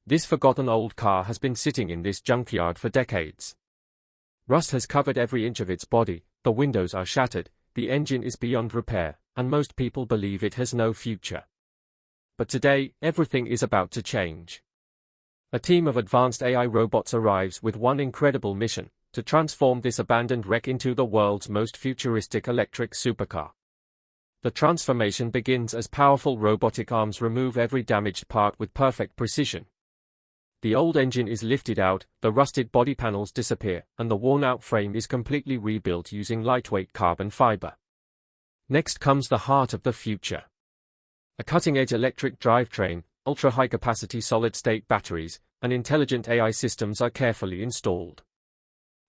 This forgotten old car has been sitting in this junkyard for decades. Rust has covered every inch of its body, the windows are shattered, the engine is beyond repair, and most people believe it has no future. But today, everything is about to change. A team of advanced AI robots arrives with one incredible mission: to transform this abandoned wreck into the world's most futuristic electric supercar. The transformation begins as powerful robotic arms remove every damaged part with perfect precision. The old engine is lifted out, the rusted body panels disappear, and the worn-out frame is completely rebuilt using lightweight carbon fiber. Next comes the heart of the future. A cutting-edge electric drivetrain, ultra-high-capacity solid-state batteries, and intelligent AI systems are carefully installed.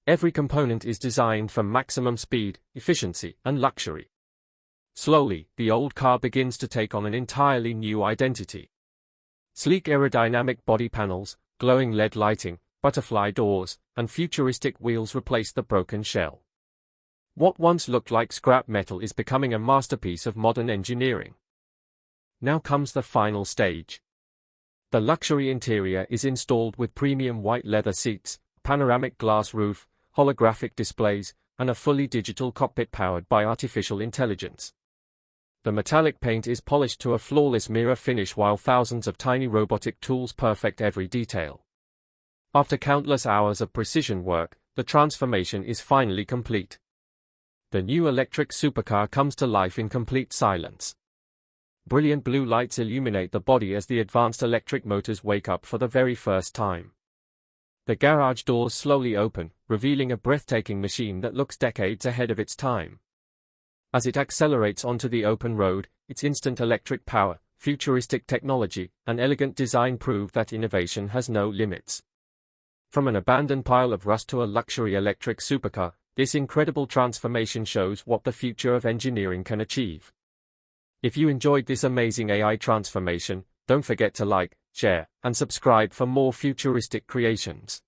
Every component is designed for maximum speed, efficiency, and luxury. Slowly, the old car begins to take on an entirely new identity. Sleek aerodynamic body panels, glowing LED lighting, butterfly doors, and futuristic wheels replace the broken shell. What once looked like scrap metal is becoming a masterpiece of modern engineering. Now comes the final stage. The luxury interior is installed with premium white leather seats, panoramic glass roof, holographic displays, and a fully digital cockpit powered by artificial intelligence. The metallic paint is polished to a flawless mirror finish while thousands of tiny robotic tools perfect every detail. After countless hours of precision work, the transformation is finally complete. The new electric supercar comes to life in complete silence. Brilliant blue lights illuminate the body as the advanced electric motors wake up for the very first time. The garage doors slowly open, revealing a breathtaking machine that looks decades ahead of its time. As it accelerates onto the open road, its instant electric power, futuristic technology, and elegant design prove that innovation has no limits. From an abandoned pile of rust to a luxury electric supercar, this incredible transformation shows what the future of engineering can achieve. If you enjoyed this amazing AI transformation, don't forget to like, share, and subscribe for more futuristic creations.